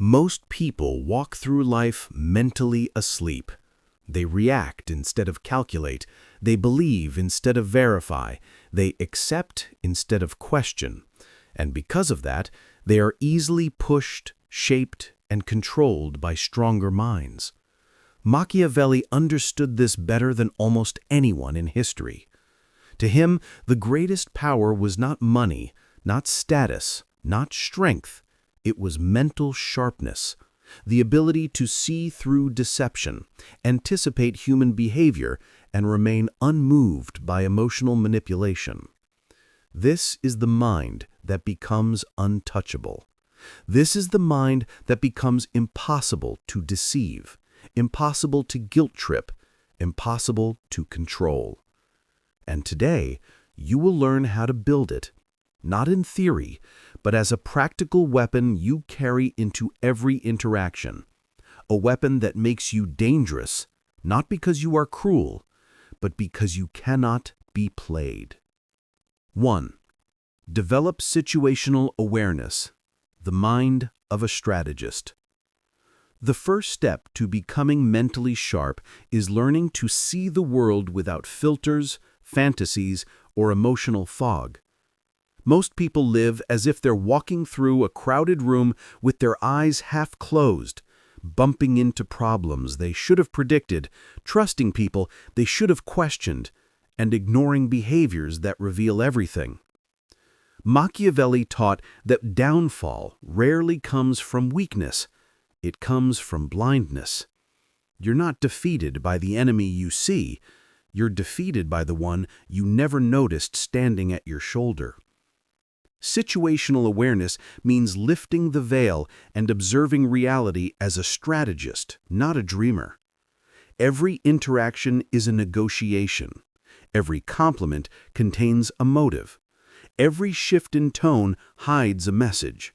Most people walk through life mentally asleep. They react instead of calculate. They believe instead of verify. They accept instead of question. And because of that, they are easily pushed, shaped, and controlled by stronger minds. Machiavelli understood this better than almost anyone in history. To him, the greatest power was not money, not status, not strength. It was mental sharpness, the ability to see through deception, anticipate human behavior, and remain unmoved by emotional manipulation. This is the mind that becomes untouchable. This is the mind that becomes impossible to deceive, impossible to guilt-trip, impossible to control. And today, you will learn how to build it, not in theory, but as a practical weapon you carry into every interaction. A weapon that makes you dangerous, not because you are cruel, but because you cannot be played. 1. Develop situational awareness, the mind of a strategist. The first step to becoming mentally sharp is learning to see the world without filters, fantasies, or emotional fog. Most people live as if they're walking through a crowded room with their eyes half closed, bumping into problems they should have predicted, trusting people they should have questioned, and ignoring behaviors that reveal everything. Machiavelli taught that downfall rarely comes from weakness. It comes from blindness. You're not defeated by the enemy you see. You're defeated by the one you never noticed standing at your shoulder. Situational awareness means lifting the veil and observing reality as a strategist, not a dreamer. Every interaction is a negotiation. Every compliment contains a motive. Every shift in tone hides a message.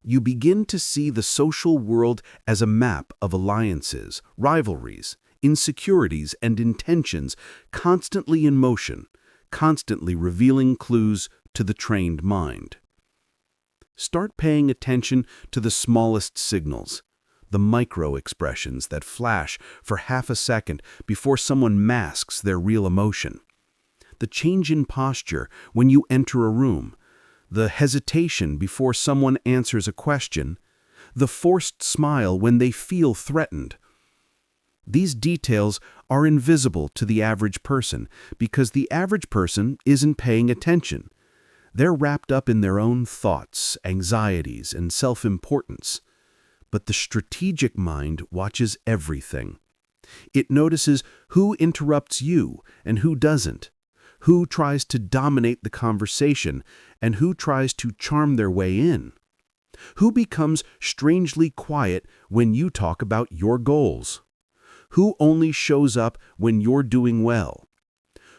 You begin to see the social world as a map of alliances, rivalries, insecurities, and intentions constantly in motion, constantly revealing clues to the trained mind. Start paying attention to the smallest signals, the micro-expressions that flash for half a second before someone masks their real emotion. The change in posture when you enter a room, the hesitation before someone answers a question, the forced smile when they feel threatened. These details are invisible to the average person because the average person isn't paying attention. They're wrapped up in their own thoughts, anxieties, and self-importance. But the strategic mind watches everything. It notices who interrupts you and who doesn't, who tries to dominate the conversation and who tries to charm their way in, who becomes strangely quiet when you talk about your goals, who only shows up when you're doing well,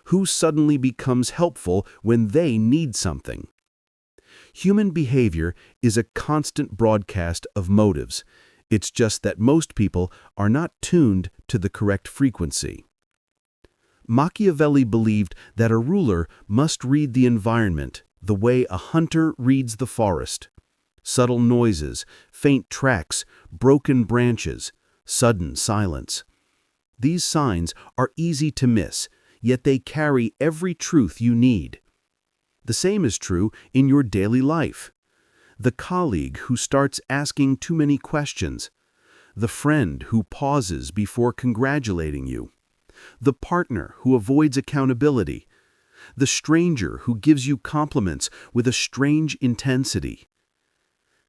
who suddenly becomes helpful when they need something. Human behavior is a constant broadcast of motives. It's just that most people are not tuned to the correct frequency. Machiavelli believed that a ruler must read the environment the way a hunter reads the forest. Subtle noises, faint tracks, broken branches, sudden silence. These signs are easy to miss, yet they carry every truth you need. The same is true in your daily life. The colleague who starts asking too many questions, the friend who pauses before congratulating you, the partner who avoids accountability, the stranger who gives you compliments with a strange intensity.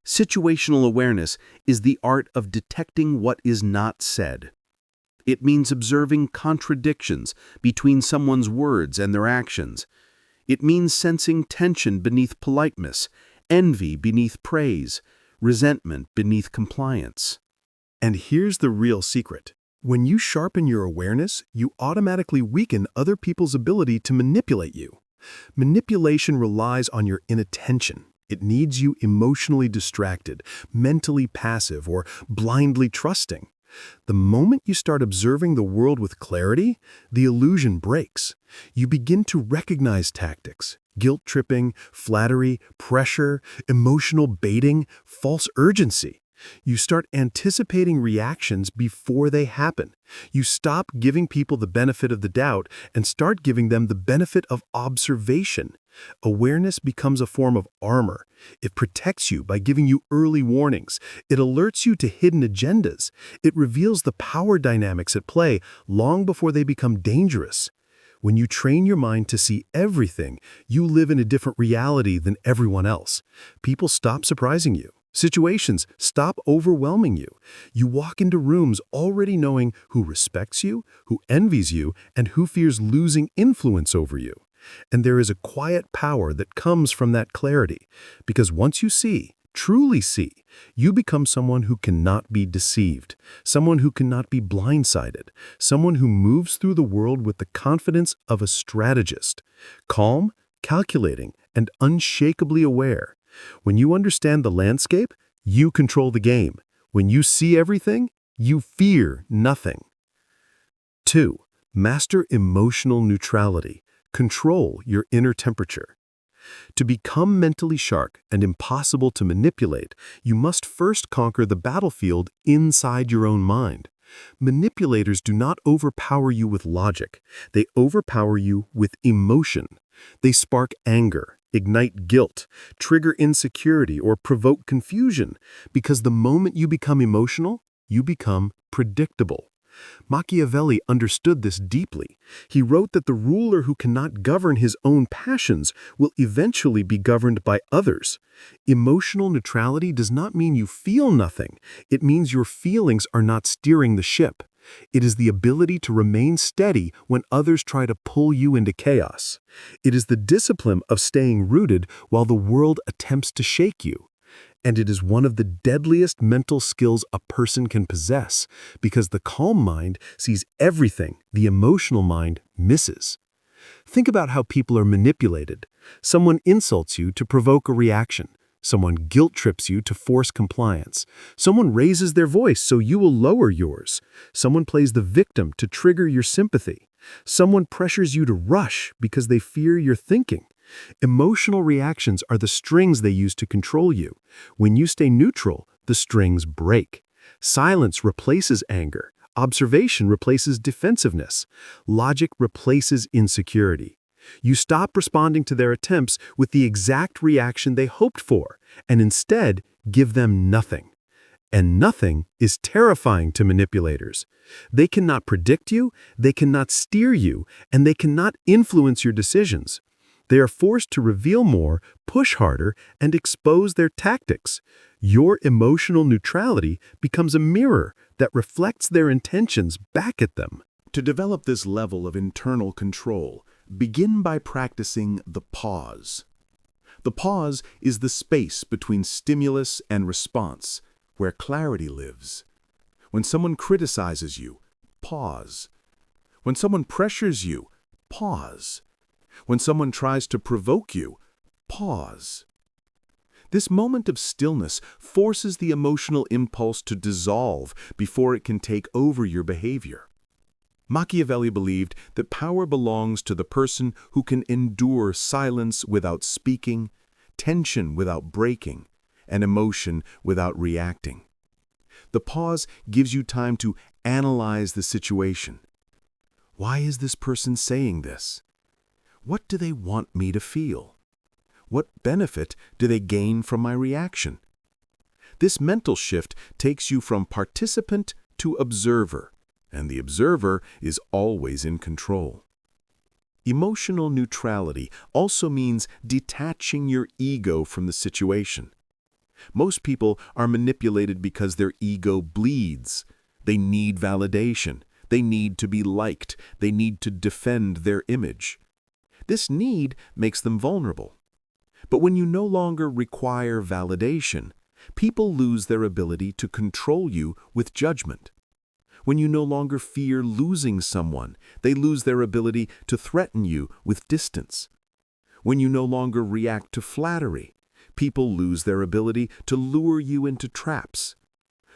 Situational awareness is the art of detecting what is not said. It means observing contradictions between someone's words and their actions. It means sensing tension beneath politeness, envy beneath praise, resentment beneath compliance. And here's the real secret. When you sharpen your awareness, you automatically weaken other people's ability to manipulate you. Manipulation relies on your inattention. It needs you emotionally distracted, mentally passive, or blindly trusting. The moment you start observing the world with clarity, the illusion breaks. You begin to recognize tactics, guilt-tripping, flattery, pressure, emotional baiting, false urgency. You start anticipating reactions before they happen. You stop giving people the benefit of the doubt and start giving them the benefit of observation. Awareness becomes a form of armor. It protects you by giving you early warnings. It alerts you to hidden agendas. It reveals the power dynamics at play long before they become dangerous. When you train your mind to see everything, you live in a different reality than everyone else. People stop surprising you. Situations stop overwhelming you. You walk into rooms already knowing who respects you, who envies you, and who fears losing influence over you. And there is a quiet power that comes from that clarity, because once you see, truly see, you become someone who cannot be deceived, someone who cannot be blindsided, someone who moves through the world with the confidence of a strategist, calm, calculating, and unshakably aware. When you understand the landscape, you control the game. When you see everything, you fear nothing. 2. Master emotional neutrality. Control your inner temperature. To become mentally sharp and impossible to manipulate, you must first conquer the battlefield inside your own mind. Manipulators do not overpower you with logic. They overpower you with emotion. They spark anger, ignite guilt, trigger insecurity, or provoke confusion, because the moment you become emotional, you become predictable. Machiavelli understood this deeply. He wrote that the ruler who cannot govern his own passions will eventually be governed by others. Emotional neutrality does not mean you feel nothing. It means your feelings are not steering the ship. It is the ability to remain steady when others try to pull you into chaos. It is the discipline of staying rooted while the world attempts to shake you. And it is one of the deadliest mental skills a person can possess, because the calm mind sees everything the emotional mind misses. Think about how people are manipulated. Someone insults you to provoke a reaction. Someone guilt trips you to force compliance. Someone raises their voice so you will lower yours. Someone plays the victim to trigger your sympathy. Someone pressures you to rush because they fear your thinking. Emotional reactions are the strings they use to control you. When you stay neutral, the strings break. Silence replaces anger. Observation replaces defensiveness. Logic replaces insecurity. You stop responding to their attempts with the exact reaction they hoped for, and instead give them nothing. And nothing is terrifying to manipulators. They cannot predict you, they cannot steer you, and they cannot influence your decisions. They are forced to reveal more, push harder, and expose their tactics. Your emotional neutrality becomes a mirror that reflects their intentions back at them. To develop this level of internal control, begin by practicing the pause. The pause is the space between stimulus and response, where clarity lives. When someone criticizes you, pause. When someone pressures you, pause. When someone tries to provoke you, pause. This moment of stillness forces the emotional impulse to dissolve before it can take over your behavior. Machiavelli believed that power belongs to the person who can endure silence without speaking, tension without breaking, and emotion without reacting. The pause gives you time to analyze the situation. Why is this person saying this? What do they want me to feel? What benefit do they gain from my reaction? This mental shift takes you from participant to observer, and the observer is always in control. Emotional neutrality also means detaching your ego from the situation. Most people are manipulated because their ego bleeds. They need validation. They need to be liked. They need to defend their image. This need makes them vulnerable. But when you no longer require validation, people lose their ability to control you with judgment. When you no longer fear losing someone, they lose their ability to threaten you with distance. When you no longer react to flattery, people lose their ability to lure you into traps.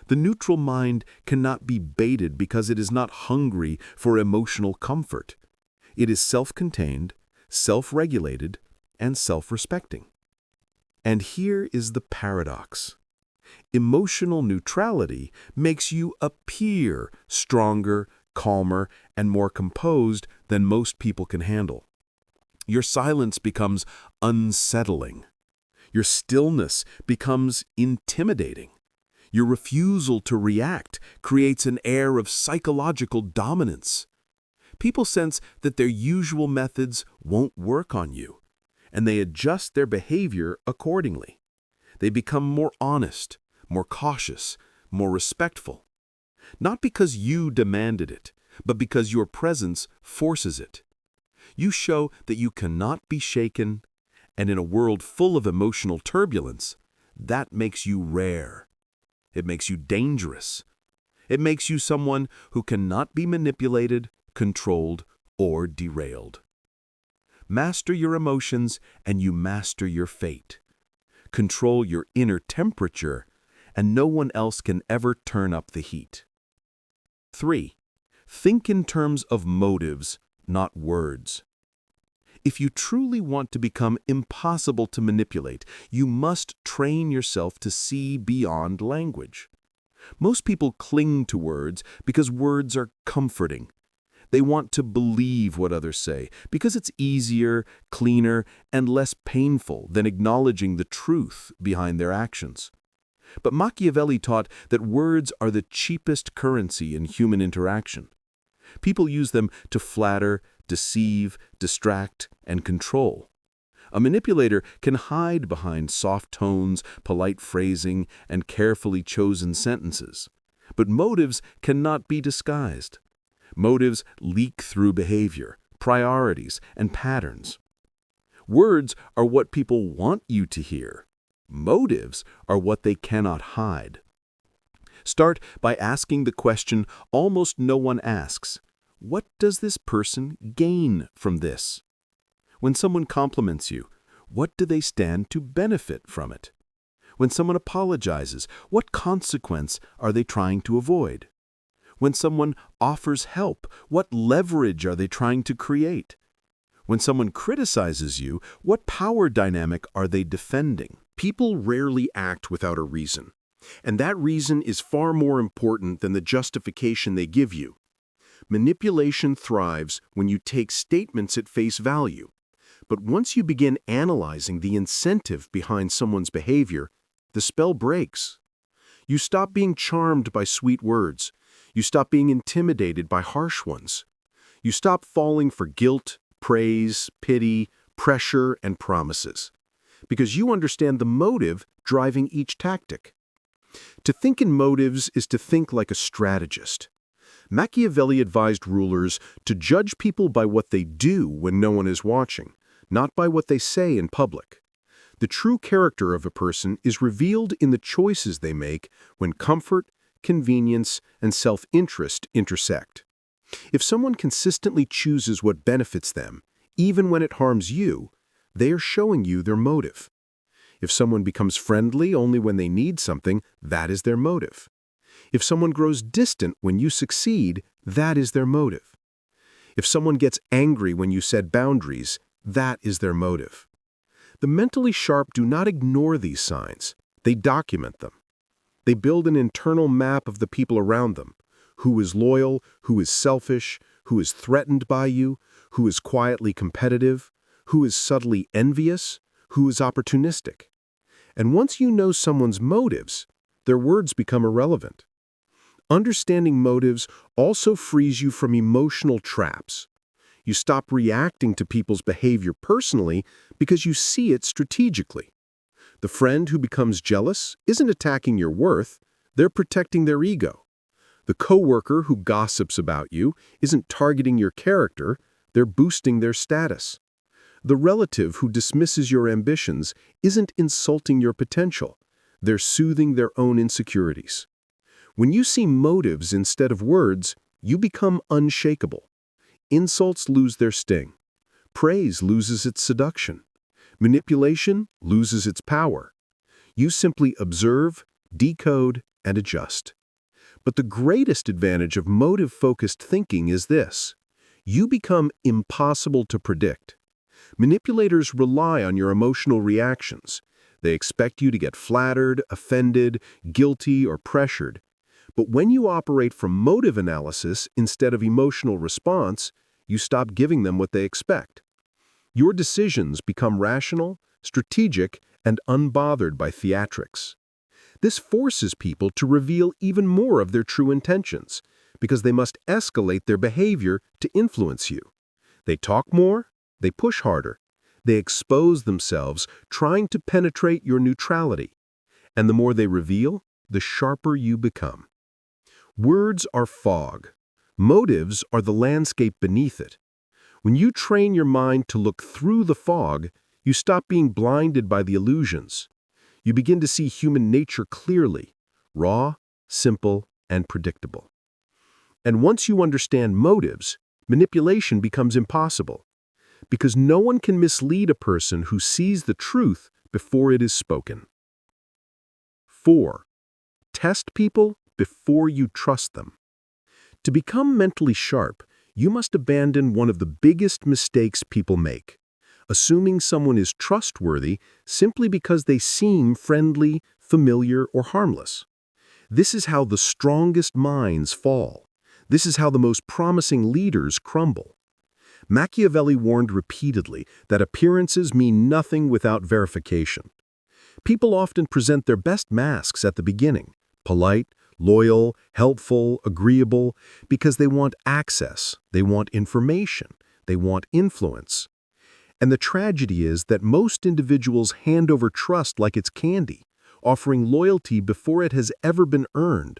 The neutral mind cannot be baited because it is not hungry for emotional comfort. It is self-contained, self-regulated, and self-respecting. And here is the paradox. Emotional neutrality makes you appear stronger, calmer, and more composed than most people can handle. Your silence becomes unsettling. Your stillness becomes intimidating. Your refusal to react creates an air of psychological dominance. People sense that their usual methods won't work on you, and they adjust their behavior accordingly. They become more honest, more cautious, more respectful. Not because you demanded it, but because your presence forces it. You show that you cannot be shaken, and in a world full of emotional turbulence, that makes you rare. It makes you dangerous. It makes you someone who cannot be manipulated, controlled, or derailed. Master your emotions, and you master your fate. Control your inner temperature, and no one else can ever turn up the heat. 3. Think in terms of motives, not words. If you truly want to become impossible to manipulate, you must train yourself to see beyond language. Most people cling to words because words are comforting. They want to believe what others say because it's easier, cleaner, and less painful than acknowledging the truth behind their actions. But Machiavelli taught that words are the cheapest currency in human interaction. People use them to flatter, deceive, distract, and control. A manipulator can hide behind soft tones, polite phrasing, and carefully chosen sentences. But motives cannot be disguised. Motives leak through behavior, priorities, and patterns. Words are what people want you to hear. Motives are what they cannot hide. Start by asking the question almost no one asks. What does this person gain from this? When someone compliments you, what do they stand to benefit from it? When someone apologizes, what consequence are they trying to avoid? When someone offers help, what leverage are they trying to create? When someone criticizes you, what power dynamic are they defending? People rarely act without a reason, and that reason is far more important than the justification they give you. Manipulation thrives when you take statements at face value, but once you begin analyzing the incentive behind someone's behavior, the spell breaks. You stop being charmed by sweet words. You stop being intimidated by harsh ones. You stop falling for guilt, praise, pity, pressure, and promises, because you understand the motive driving each tactic. To think in motives is to think like a strategist. Machiavelli advised rulers to judge people by what they do when no one is watching, not by what they say in public. The true character of a person is revealed in the choices they make when comfort, convenience, and self-interest intersect. If someone consistently chooses what benefits them, even when it harms you, they are showing you their motive. If someone becomes friendly only when they need something, that is their motive. If someone grows distant when you succeed, that is their motive. If someone gets angry when you set boundaries, that is their motive. The mentally sharp do not ignore these signs. They document them. They build an internal map of the people around them. Who is loyal, who is selfish, who is threatened by you, who is quietly competitive, who is subtly envious, who is opportunistic. And once you know someone's motives, their words become irrelevant. Understanding motives also frees you from emotional traps. You stop reacting to people's behavior personally because you see it strategically. The friend who becomes jealous isn't attacking your worth, they're protecting their ego. The coworker who gossips about you isn't targeting your character, they're boosting their status. The relative who dismisses your ambitions isn't insulting your potential, they're soothing their own insecurities. When you see motives instead of words, you become unshakable. Insults lose their sting. Praise loses its seduction. Manipulation loses its power. You simply observe, decode, and adjust. But the greatest advantage of motive-focused thinking is this: you become impossible to predict. Manipulators rely on your emotional reactions. They expect you to get flattered, offended, guilty, or pressured. But when you operate from motive analysis instead of emotional response, you stop giving them what they expect. Your decisions become rational, strategic, and unbothered by theatrics. This forces people to reveal even more of their true intentions, because they must escalate their behavior to influence you. They talk more, they push harder, they expose themselves, trying to penetrate your neutrality. And the more they reveal, the sharper you become. Words are fog. Motives are the landscape beneath it. When you train your mind to look through the fog, you stop being blinded by the illusions. You begin to see human nature clearly, raw, simple, and predictable. And once you understand motives, manipulation becomes impossible, because no one can mislead a person who sees the truth before it is spoken. 4. Test people before you trust them. To become mentally sharp, you must abandon one of the biggest mistakes people make: assuming someone is trustworthy simply because they seem friendly, familiar, or harmless. This is how the strongest minds fall. This is how the most promising leaders crumble. Machiavelli warned repeatedly that appearances mean nothing without verification. People often present their best masks at the beginning: polite, loyal, helpful, agreeable, because they want access, they want information, they want influence. And the tragedy is that most individuals hand over trust like it's candy, offering loyalty before it has ever been earned.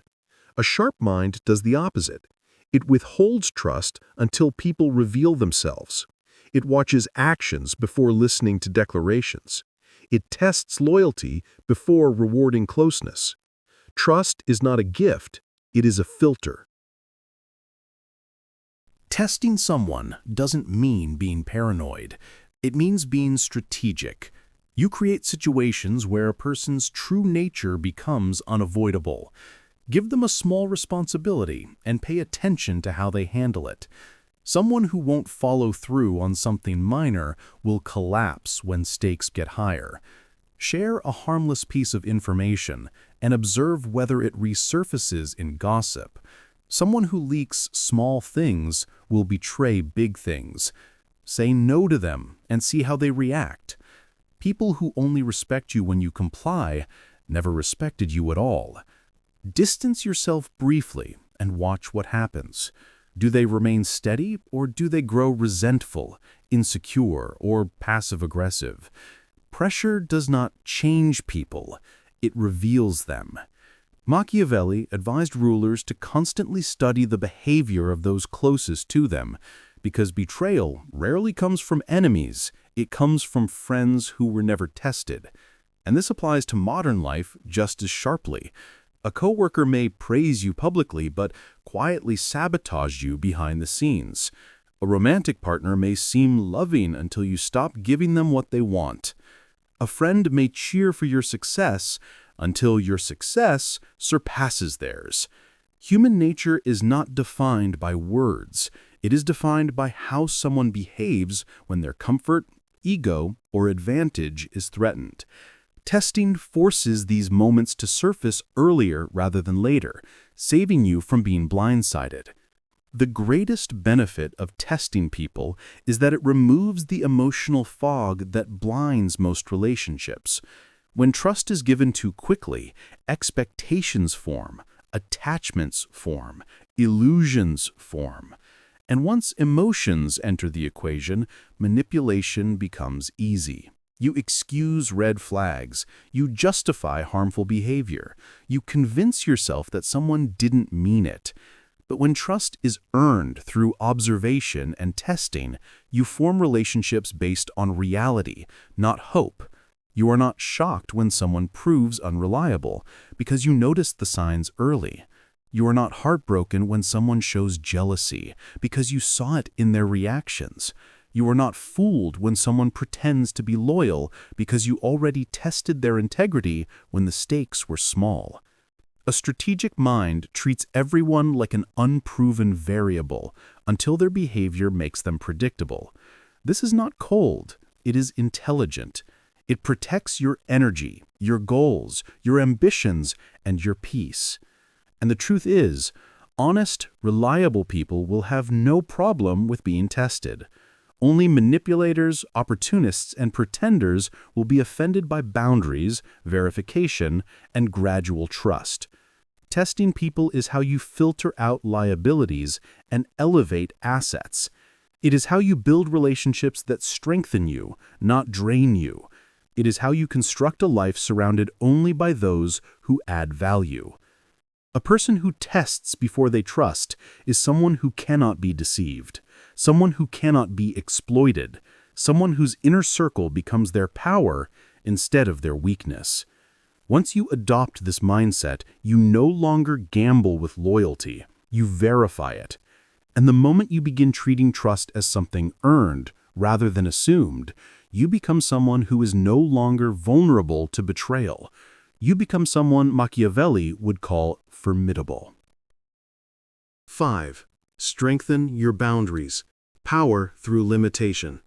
A sharp mind does the opposite. It withholds trust until people reveal themselves. It watches actions before listening to declarations. It tests loyalty before rewarding closeness. Trust is not a gift, it is a filter. Testing someone doesn't mean being paranoid. It means being strategic. You create situations where a person's true nature becomes unavoidable. Give them a small responsibility and pay attention to how they handle it. Someone who won't follow through on something minor will collapse when stakes get higher. Share a harmless piece of information and observe whether it resurfaces in gossip. Someone who leaks small things will betray big things. Say no to them and see how they react. People who only respect you when you comply never respected you at all. Distance yourself briefly and watch what happens. Do they remain steady, or do they grow resentful, insecure, or passive-aggressive? Pressure does not change people, it reveals them. Machiavelli advised rulers to constantly study the behavior of those closest to them, because betrayal rarely comes from enemies, it comes from friends who were never tested. And this applies to modern life just as sharply. A coworker may praise you publicly, but quietly sabotage you behind the scenes. A romantic partner may seem loving until you stop giving them what they want. A friend may cheer for your success until your success surpasses theirs. Human nature is not defined by words. It is defined by how someone behaves when their comfort, ego, or advantage is threatened. Testing forces these moments to surface earlier rather than later, saving you from being blindsided. The greatest benefit of testing people is that it removes the emotional fog that blinds most relationships. When trust is given too quickly, expectations form, attachments form, illusions form. And once emotions enter the equation, manipulation becomes easy. You excuse red flags, you justify harmful behavior, you convince yourself that someone didn't mean it. But when trust is earned through observation and testing, you form relationships based on reality, not hope. You are not shocked when someone proves unreliable, because you noticed the signs early. You are not heartbroken when someone shows jealousy, because you saw it in their reactions. You are not fooled when someone pretends to be loyal, because you already tested their integrity when the stakes were small. A strategic mind treats everyone like an unproven variable until their behavior makes them predictable. This is not cold, it is intelligent. It protects your energy, your goals, your ambitions, and your peace. And the truth is, honest, reliable people will have no problem with being tested. Only manipulators, opportunists, and pretenders will be offended by boundaries, verification, and gradual trust. Testing people is how you filter out liabilities and elevate assets. It is how you build relationships that strengthen you, not drain you. It is how you construct a life surrounded only by those who add value. A person who tests before they trust is someone who cannot be deceived, someone who cannot be exploited, someone whose inner circle becomes their power instead of their weakness. Once you adopt this mindset, you no longer gamble with loyalty, you verify it. And the moment you begin treating trust as something earned rather than assumed, you become someone who is no longer vulnerable to betrayal. You become someone Machiavelli would call formidable. 5. Strengthen your boundaries. Power through limitation.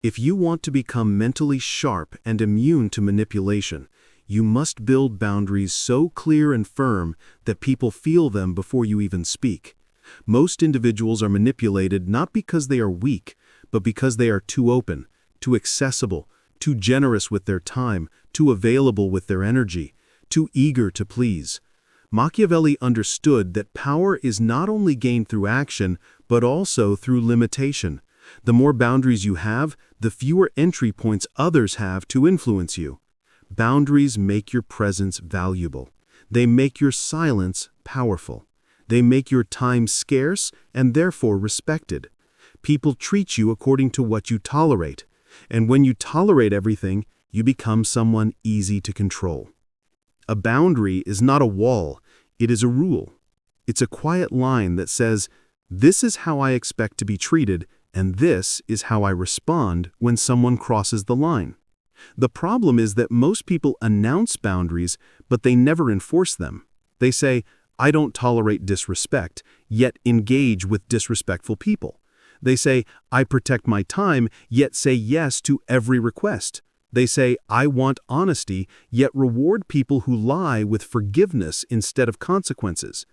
If you want to become mentally sharp and immune to manipulation, you must build boundaries so clear and firm that people feel them before you even speak. Most individuals are manipulated not because they are weak, but because they are too open, too accessible, too generous with their time, too available with their energy, too eager to please. Machiavelli understood that power is not only gained through action, but also through limitation. The more boundaries you have, the fewer entry points others have to influence you. Boundaries make your presence valuable. They make your silence powerful. They make your time scarce and therefore respected. People treat you according to what you tolerate. And when you tolerate everything, you become someone easy to control. A boundary is not a wall, it is a rule. It's a quiet line that says, "This is how I expect to be treated, and this is how I respond when someone crosses the line." The problem is that most people announce boundaries, but they never enforce them. They say, "I don't tolerate disrespect," yet engage with disrespectful people. They say, "I protect my time," yet say yes to every request. They say, "I want honesty," yet reward people who lie with forgiveness instead of consequences.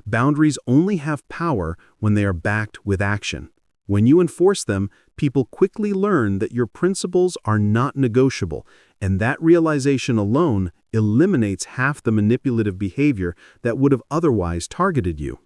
Boundaries only have power when they are backed with action. When you enforce them, people quickly learn that your principles are not negotiable, and that realization alone eliminates half the manipulative behavior that would have otherwise targeted you.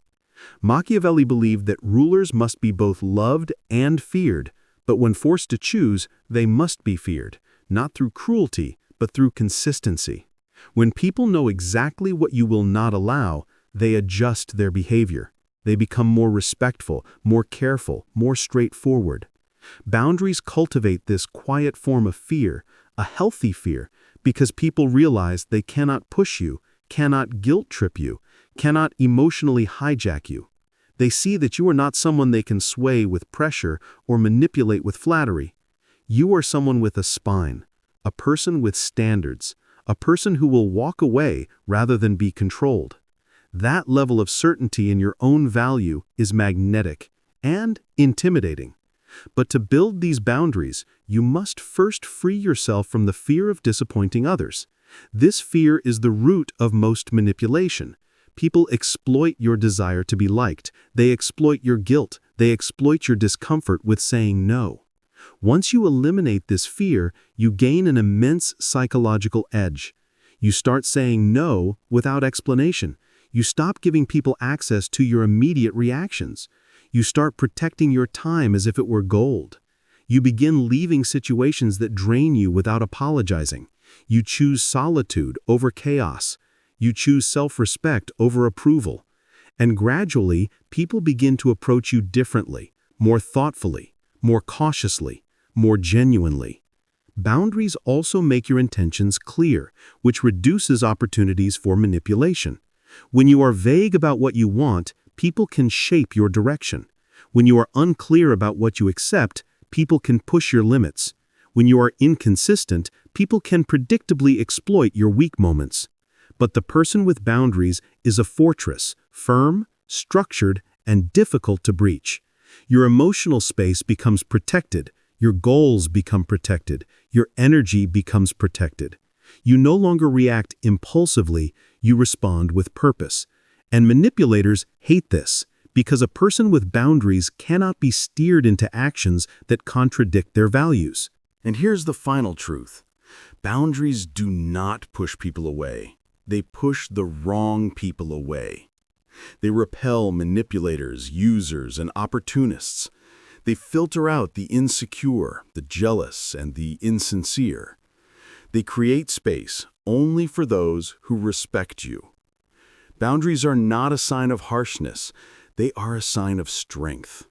Machiavelli believed that rulers must be both loved and feared, but when forced to choose, they must be feared, not through cruelty, but through consistency. When people know exactly what you will not allow, they adjust their behavior. They become more respectful, more careful, more straightforward. Boundaries cultivate this quiet form of fear, a healthy fear, because people realize they cannot push you, cannot guilt-trip you, cannot emotionally hijack you. They see that you are not someone they can sway with pressure or manipulate with flattery. You are someone with a spine, a person with standards, a person who will walk away rather than be controlled. That level of certainty in your own value is magnetic and intimidating. But to build these boundaries, you must first free yourself from the fear of disappointing others. This fear is the root of most manipulation. People exploit your desire to be liked. They exploit your guilt. They exploit your discomfort with saying no. Once you eliminate this fear, you gain an immense psychological edge. You start saying no without explanation. You stop giving people access to your immediate reactions. You start protecting your time as if it were gold. You begin leaving situations that drain you without apologizing. You choose solitude over chaos. You choose self-respect over approval. And gradually, people begin to approach you differently, more thoughtfully, more cautiously, more genuinely. Boundaries also make your intentions clear, which reduces opportunities for manipulation. When you are vague about what you want, people can shape your direction. When you are unclear about what you accept, people can push your limits. When you are inconsistent, people can predictably exploit your weak moments. But the person with boundaries is a fortress, firm, structured, and difficult to breach. Your emotional space becomes protected, Your goals become protected. Your energy becomes protected. You no longer react impulsively, you respond with purpose. And manipulators hate this, because a person with boundaries cannot be steered into actions that contradict their values. And here's the final truth. Boundaries do not push people away. They push the wrong people away. They repel manipulators, users, and opportunists. They filter out the insecure, the jealous, and the insincere. They create space only for those who respect you. Boundaries are not a sign of harshness. They are a sign of strength.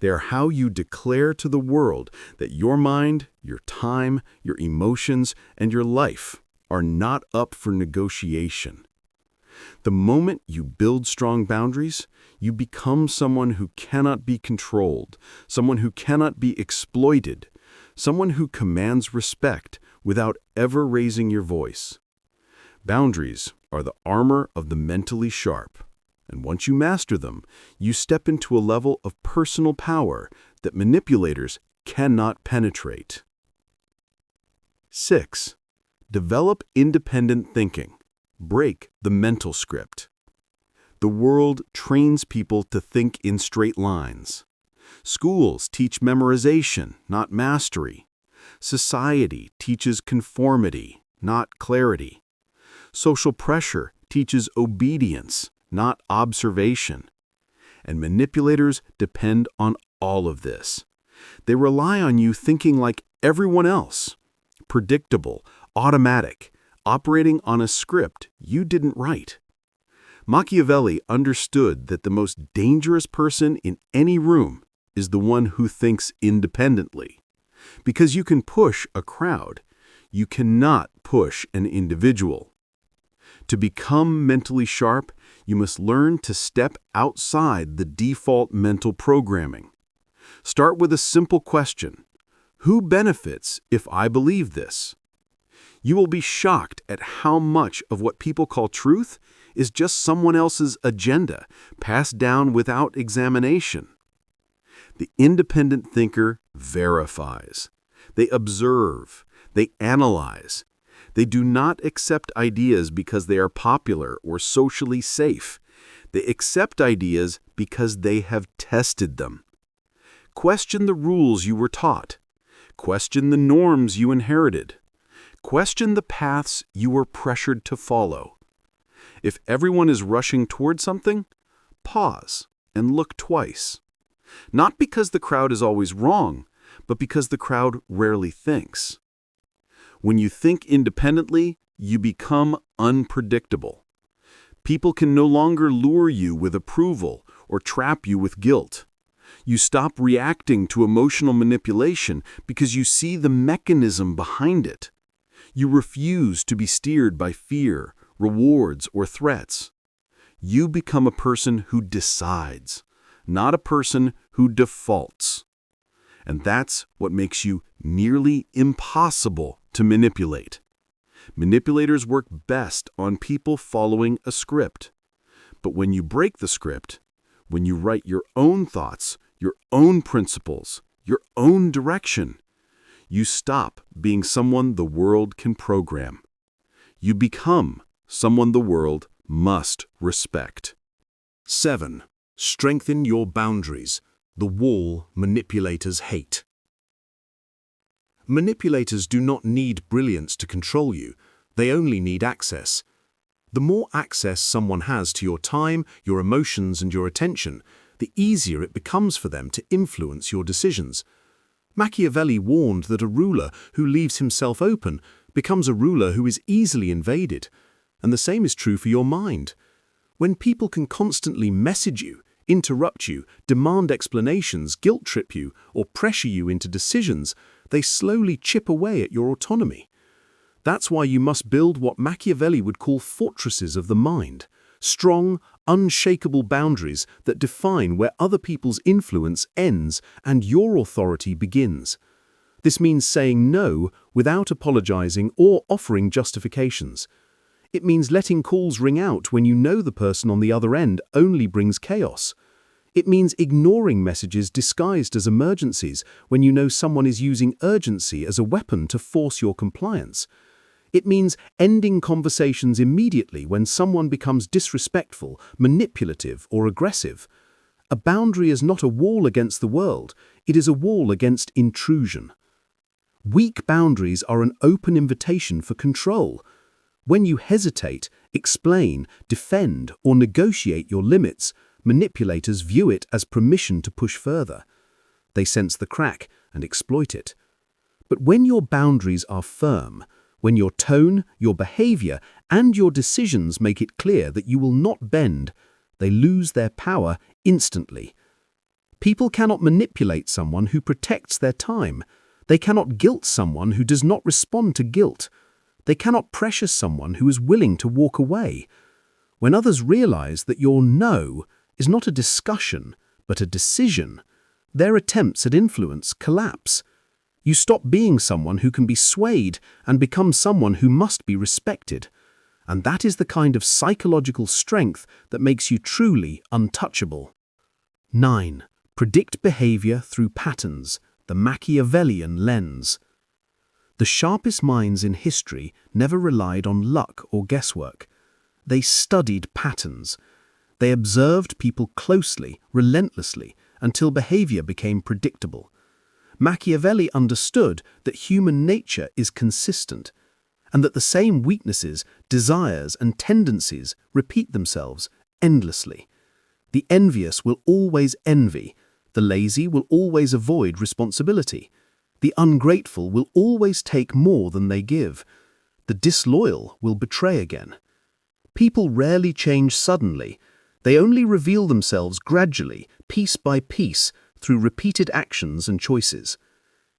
They are how you declare to the world that your mind, your time, your emotions, and your life are not up for negotiation. The moment you build strong boundaries, you become someone who cannot be controlled, someone who cannot be exploited, someone who commands respect without ever raising your voice. Boundaries are the armor of the mentally sharp, and once you master them, you step into a level of personal power that manipulators cannot penetrate. 6. Develop independent thinking. Break the mental script. The world trains people to think in straight lines. Schools teach memorization, not mastery. Society teaches conformity, not clarity. Social pressure teaches obedience, not observation. And manipulators depend on all of this. They rely on you thinking like everyone else, predictable, automatic, operating on a script you didn't write. Machiavelli understood that the most dangerous person in any room is the one who thinks independently. Because you can push a crowd, you cannot push an individual. To become mentally sharp, you must learn to step outside the default mental programming. Start with a simple question. Who benefits if I believe this? You will be shocked at how much of what people call truth is just someone else's agenda, passed down without examination. The independent thinker verifies. They observe. They analyze. They do not accept ideas because they are popular or socially safe. They accept ideas because they have tested them. Question the rules you were taught. Question the norms you inherited. Question the paths you were pressured to follow. If everyone is rushing toward something, pause and look twice. Not because the crowd is always wrong, but because the crowd rarely thinks. When you think independently, you become unpredictable. People can no longer lure you with approval or trap you with guilt. You stop reacting to emotional manipulation because you see the mechanism behind it. You refuse to be steered by fear, rewards, or threats. You become a person who decides, not a person who defaults. And that's what makes you nearly impossible to manipulate. Manipulators work best on people following a script. But when you break the script, when you write your own thoughts, your own principles, your own direction, you stop being someone the world can program. You become someone the world must respect. 7. Strengthen your boundaries, the wall manipulators hate. Manipulators do not need brilliance to control you. They only need access. The more access someone has to your time, your emotions, and your attention, the easier it becomes for them to influence your decisions. Machiavelli warned that a ruler who leaves himself open becomes a ruler who is easily invaded. And the same is true for your mind. When people can constantly message you, interrupt you, demand explanations, guilt-trip you, or pressure you into decisions, they slowly chip away at your autonomy. That's why you must build what Machiavelli would call fortresses of the mind, strong, unshakable boundaries that define where other people's influence ends and your authority begins. This means saying no without apologizing or offering justifications. It means letting calls ring out when you know the person on the other end only brings chaos. It means ignoring messages disguised as emergencies when you know someone is using urgency as a weapon to force your compliance. It means ending conversations immediately when someone becomes disrespectful, manipulative, or aggressive. A boundary is not a wall against the world, it is a wall against intrusion. Weak boundaries are an open invitation for control. When you hesitate, explain, defend, or negotiate your limits, manipulators view it as permission to push further. They sense the crack and exploit it. But when your boundaries are firm, when your tone, your behavior, and your decisions make it clear that you will not bend, they lose their power instantly. People cannot manipulate someone who protects their time. They cannot guilt someone who does not respond to guilt. They cannot pressure someone who is willing to walk away. When others realize that your no is not a discussion, but a decision, their attempts at influence collapse. You stop being someone who can be swayed and become someone who must be respected. And that is the kind of psychological strength that makes you truly untouchable. 9. Predict behavior through patterns, the Machiavellian lens. The sharpest minds in history never relied on luck or guesswork. They studied patterns. They observed people closely, relentlessly, until behavior became predictable. Machiavelli understood that human nature is consistent, and that the same weaknesses, desires, and tendencies repeat themselves endlessly. The envious will always envy. The lazy will always avoid responsibility. The ungrateful will always take more than they give. The disloyal will betray again. People rarely change suddenly. They only reveal themselves gradually, piece by piece, through repeated actions and choices.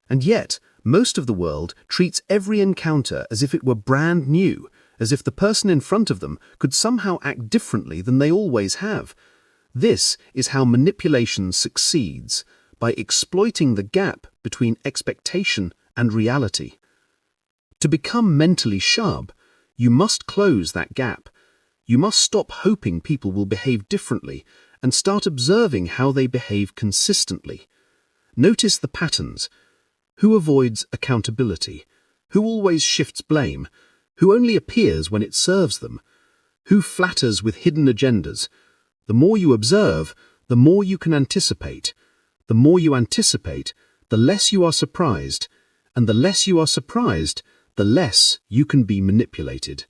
And yet, most of the world treats every encounter as if it were brand new, as if the person in front of them could somehow act differently than they always have. This is how manipulation succeeds, by exploiting the gap between expectation and reality. To become mentally sharp, you must close that gap. You must stop hoping people will behave differently and start observing how they behave consistently. Notice the patterns. Who avoids accountability? Who always shifts blame? Who only appears when it serves them? Who flatters with hidden agendas? The more you observe, the more you can anticipate. The more you anticipate, the less you are surprised. And the less you are surprised, the less you can be manipulated.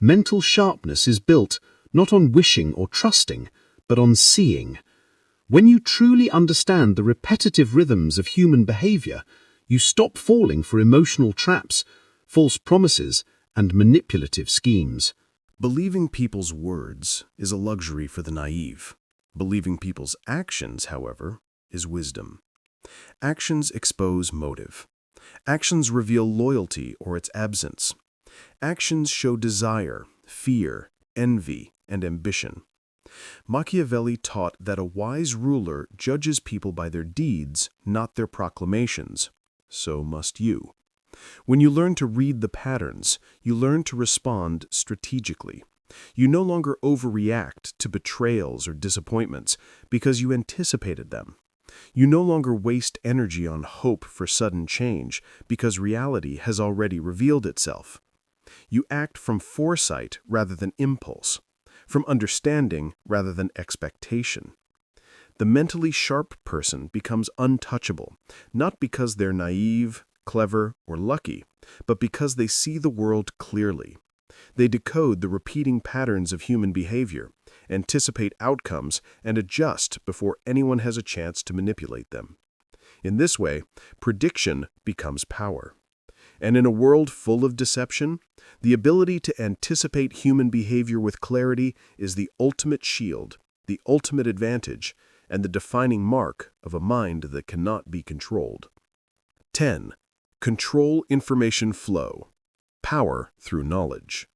Mental sharpness is built not on wishing or trusting, but on seeing. When you truly understand the repetitive rhythms of human behavior, you stop falling for emotional traps, false promises, and manipulative schemes. Believing people's words is a luxury for the naive. Believing people's actions, however, is wisdom. Actions expose motive. Actions reveal loyalty or its absence. Actions show desire, fear, envy, and ambition. Machiavelli taught that a wise ruler judges people by their deeds, not their proclamations. So must you. When you learn to read the patterns, you learn to respond strategically. You no longer overreact to betrayals or disappointments because you anticipated them. You no longer waste energy on hope for sudden change because reality has already revealed itself. You act from foresight rather than impulse, from understanding rather than expectation. The mentally sharp person becomes untouchable, not because they're naive, clever, or lucky, but because they see the world clearly. They decode the repeating patterns of human behavior, anticipate outcomes, and adjust before anyone has a chance to manipulate them. In this way, prediction becomes power. And in a world full of deception, the ability to anticipate human behavior with clarity is the ultimate shield, the ultimate advantage, and the defining mark of a mind that cannot be controlled. 10. Control information flow. Power through knowledge.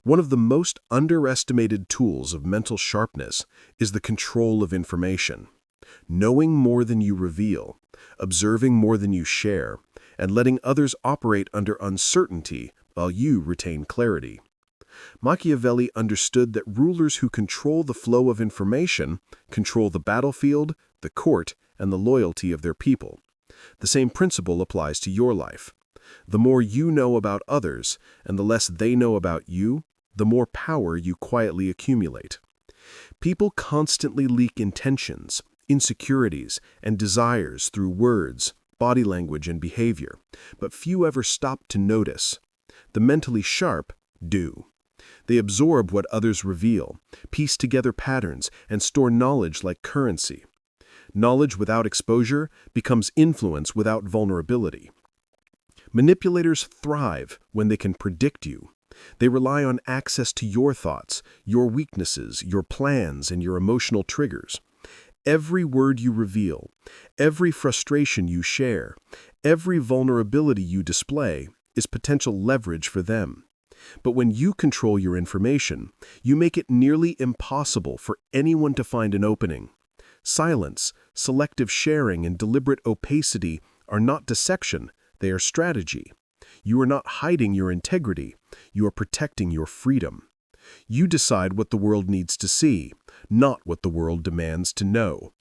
One of the most underestimated tools of mental sharpness is the control of information. Knowing more than you reveal, observing more than you share, and letting others operate under uncertainty while you retain clarity. Machiavelli understood that rulers who control the flow of information control the battlefield, the court, and the loyalty of their people. The same principle applies to your life. The more you know about others, and the less they know about you, the more power you quietly accumulate. People constantly leak intentions, insecurities, and desires through words, body language, and behavior, but few ever stop to notice. The mentally sharp do. They absorb what others reveal, piece together patterns, and store knowledge like currency. Knowledge without exposure becomes influence without vulnerability. Manipulators thrive when they can predict you. They rely on access to your thoughts, your weaknesses, your plans, and your emotional triggers. Every word you reveal, every frustration you share, every vulnerability you display is potential leverage for them. But when you control your information, you make it nearly impossible for anyone to find an opening. Silence, selective sharing, and deliberate opacity are not dissection, they are strategy. You are not hiding your integrity, you are protecting your freedom. You decide what the world needs to see, not what the world demands to know.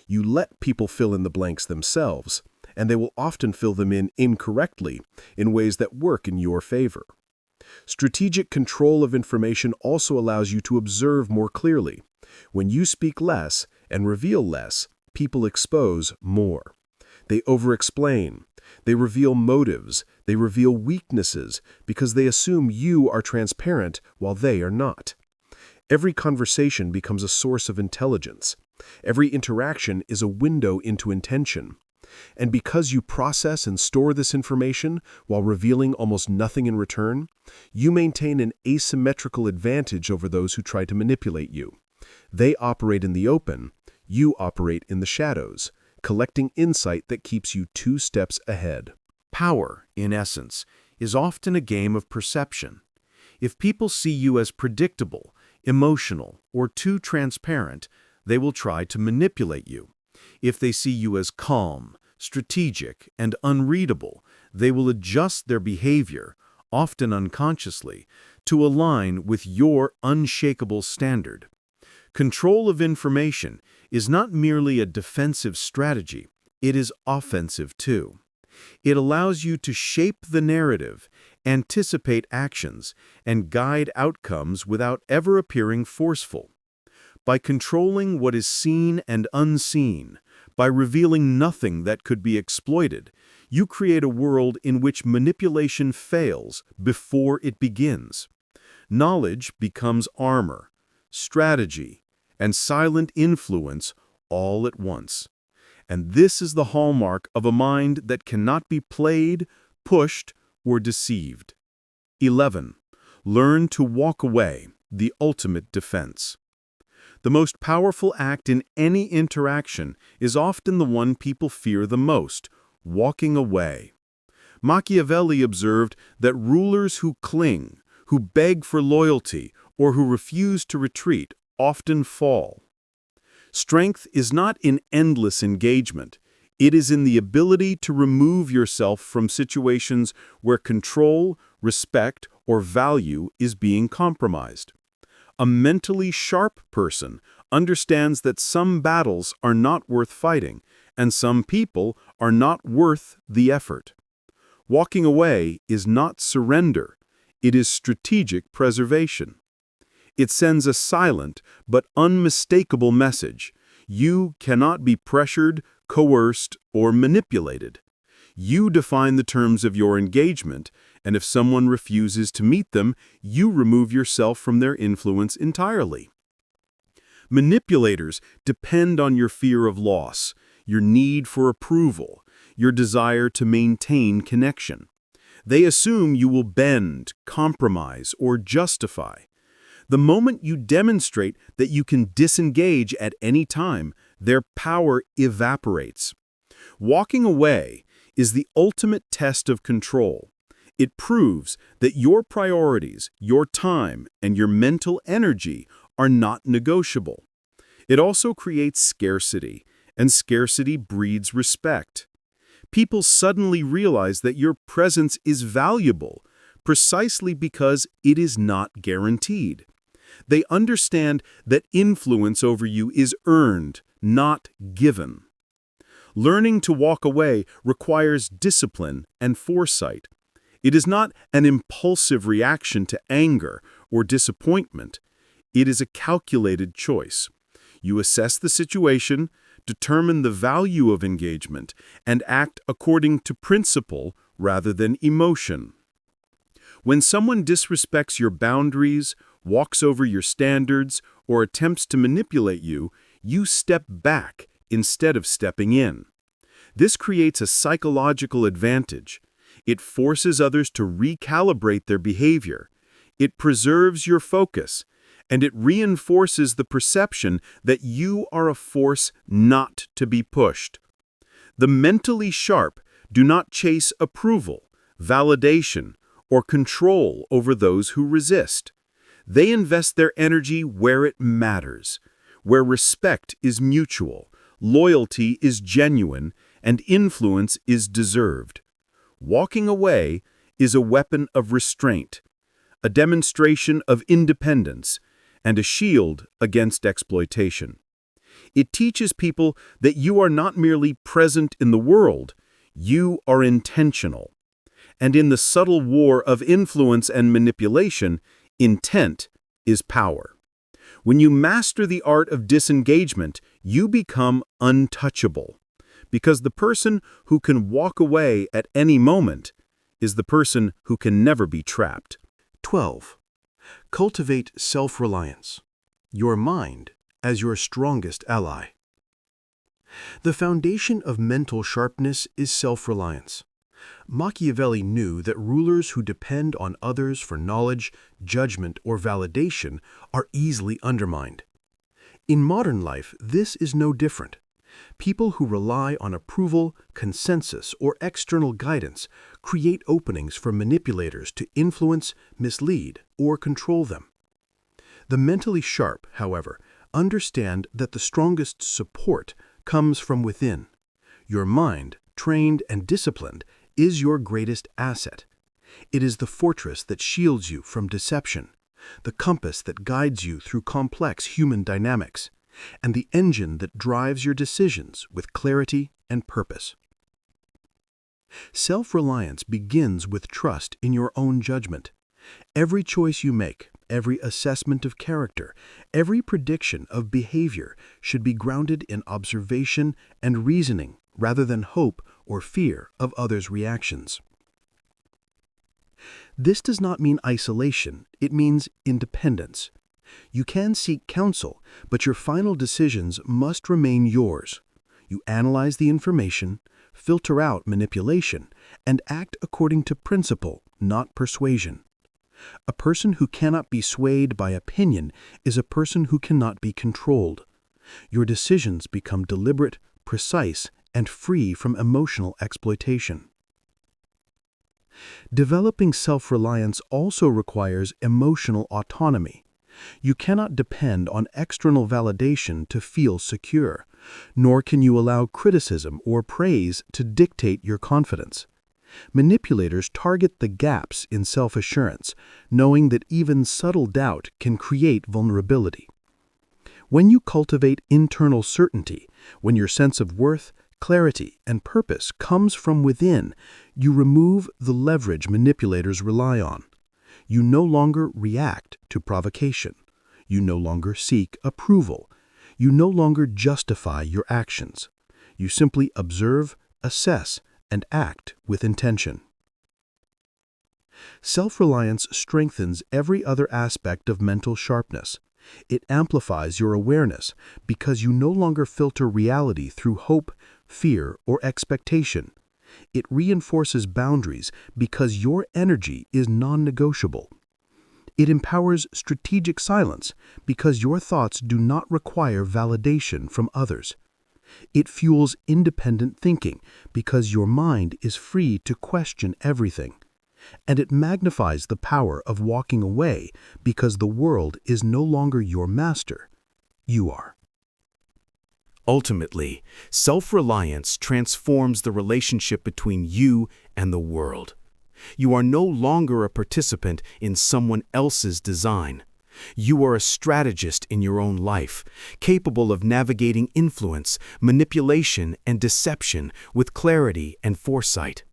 You let people fill in the blanks themselves, and they will often fill them in incorrectly, in ways that work in your favor. Strategic control of information also allows you to observe more clearly. When you speak less and reveal less, people expose more. They over-explain. They reveal motives. They reveal weaknesses because they assume you are transparent while they are not. Every conversation becomes a source of intelligence. Every interaction is a window into intention. And because you process and store this information while revealing almost nothing in return, you maintain an asymmetrical advantage over those who try to manipulate you. They operate in the open, you operate in the shadows, collecting insight that keeps you 2 steps ahead. Power, in essence, is often a game of perception. If people see you as predictable, emotional, or too transparent, they will try to manipulate you. If they see you as calm, strategic, and unreadable, they will adjust their behavior, often unconsciously, to align with your unshakable standard. Control of information is not merely a defensive strategy, it is offensive too. It allows you to shape the narrative, anticipate actions, and guide outcomes without ever appearing forceful. By controlling what is seen and unseen, by revealing nothing that could be exploited, you create a world in which manipulation fails before it begins. Knowledge becomes armor, strategy, and silent influence all at once. And this is the hallmark of a mind that cannot be played, pushed, or deceived. 11. Learn to walk away, the ultimate defense. The most powerful act in any interaction is often the one people fear the most, walking away. Machiavelli observed that rulers who cling, who beg for loyalty, or who refuse to retreat often fall. Strength is not in endless engagement. It is in the ability to remove yourself from situations where control, respect, or value is being compromised. A mentally sharp person understands that some battles are not worth fighting, and some people are not worth the effort. Walking away is not surrender. It is strategic preservation. It sends a silent but unmistakable message. You cannot be pressured, coerced, or manipulated. You define the terms of your engagement, and if someone refuses to meet them, you remove yourself from their influence entirely. Manipulators depend on your fear of loss, your need for approval, your desire to maintain connection. They assume you will bend, compromise, or justify. The moment you demonstrate that you can disengage at any time, their power evaporates. Walking away is the ultimate test of control. It proves that your priorities, your time, and your mental energy are not negotiable. It also creates scarcity, and scarcity breeds respect. People suddenly realize that your presence is valuable, precisely because it is not guaranteed. They understand that influence over you is earned, not given. Learning to walk away requires discipline and foresight. It is not an impulsive reaction to anger or disappointment. It is a calculated choice. You assess the situation, determine the value of engagement, and act according to principle rather than emotion. When someone disrespects your boundaries, walks over your standards, or attempts to manipulate you, you step back instead of stepping in. This creates a psychological advantage. It forces others to recalibrate their behavior. It preserves your focus, and it reinforces the perception that you are a force not to be pushed. The mentally sharp do not chase approval, validation, or control over those who resist. They invest their energy where it matters, where respect is mutual, loyalty is genuine, and influence is deserved. Walking away is a weapon of restraint, a demonstration of independence, and a shield against exploitation. It teaches people that you are not merely present in the world, you are intentional. And in the subtle war of influence and manipulation, intent is power. When you master the art of disengagement, you become untouchable, because the person who can walk away at any moment is the person who can never be trapped. 12. Cultivate self-reliance. Your mind as your strongest ally. The foundation of mental sharpness is self-reliance. Machiavelli knew that rulers who depend on others for knowledge, judgment, or validation are easily undermined. In modern life, this is no different. People who rely on approval, consensus, or external guidance create openings for manipulators to influence, mislead, or control them. The mentally sharp, however, understand that the strongest support comes from within. Your mind, trained and disciplined, is your greatest asset. It is the fortress that shields you from deception, the compass that guides you through complex human dynamics, and the engine that drives your decisions with clarity and purpose. Self-reliance begins with trust in your own judgment. Every choice you make, every assessment of character, every prediction of behavior should be grounded in observation and reasoning rather than hope or fear of others' reactions. This does not mean isolation, it means independence. You can seek counsel, but your final decisions must remain yours. You analyze the information, filter out manipulation, and act according to principle, not persuasion. A person who cannot be swayed by opinion is a person who cannot be controlled. Your decisions become deliberate, precise, and free from emotional exploitation. Developing self-reliance also requires emotional autonomy. You cannot depend on external validation to feel secure, nor can you allow criticism or praise to dictate your confidence. Manipulators target the gaps in self-assurance, knowing that even subtle doubt can create vulnerability. When you cultivate internal certainty, when your sense of worth, clarity, and purpose comes from within, you remove the leverage manipulators rely on. You no longer react to provocation. You no longer seek approval. You no longer justify your actions. You simply observe, assess, and act with intention. Self-reliance strengthens every other aspect of mental sharpness. It amplifies your awareness because you no longer filter reality through hope, fear, or expectation. It reinforces boundaries because your energy is non-negotiable. It empowers strategic silence because your thoughts do not require validation from others. It fuels independent thinking because your mind is free to question everything. And it magnifies the power of walking away because the world is no longer your master. You are. Ultimately, self-reliance transforms the relationship between you and the world. You are no longer a participant in someone else's design. You are a strategist in your own life, capable of navigating influence, manipulation, and deception with clarity and foresight.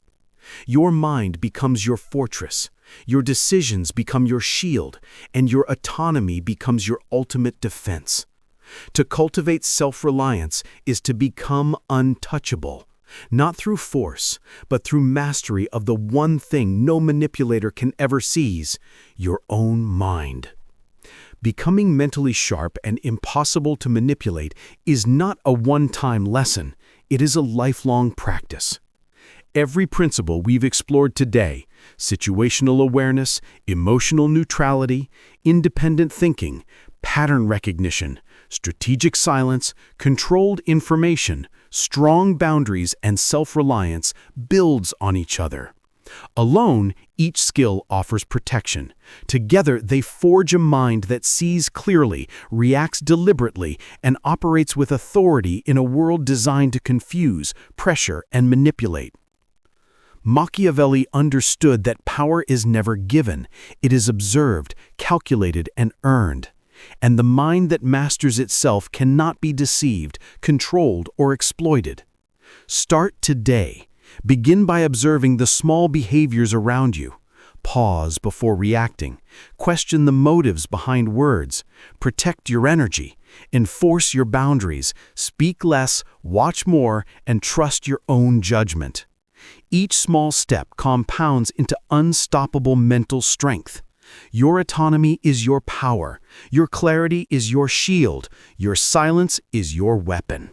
Your mind becomes your fortress, your decisions become your shield, and your autonomy becomes your ultimate defense. To cultivate self-reliance is to become untouchable, not through force, but through mastery of the one thing no manipulator can ever seize, your own mind. Becoming mentally sharp and impossible to manipulate is not a one-time lesson, it is a lifelong practice. Every principle we've explored today, situational awareness, emotional neutrality, independent thinking, pattern recognition, strategic silence, controlled information, strong boundaries, and self-reliance builds on each other. Alone, each skill offers protection. Together, they forge a mind that sees clearly, reacts deliberately, and operates with authority in a world designed to confuse, pressure, and manipulate. Machiavelli understood that power is never given, it is observed, calculated, and earned. And the mind that masters itself cannot be deceived, controlled, or exploited. Start today. Begin by observing the small behaviors around you. Pause before reacting. Question the motives behind words. Protect your energy. Enforce your boundaries. Speak less, watch more, and trust your own judgment. Each small step compounds into unstoppable mental strength. Your autonomy is your power. Your clarity is your shield. Your silence is your weapon.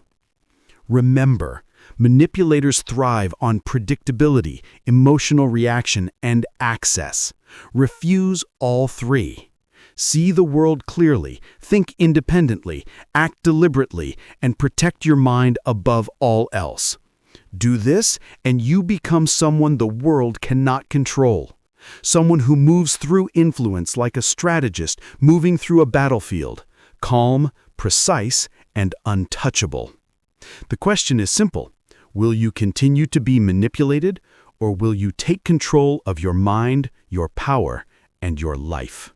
Remember, manipulators thrive on predictability, emotional reaction, and access. Refuse all three. See the world clearly, think independently, act deliberately, and protect your mind above all else. Do this, and you become someone the world cannot control. Someone who moves through influence like a strategist moving through a battlefield, calm, precise, and untouchable. The question is simple. Will you continue to be manipulated, or will you take control of your mind, your power, and your life?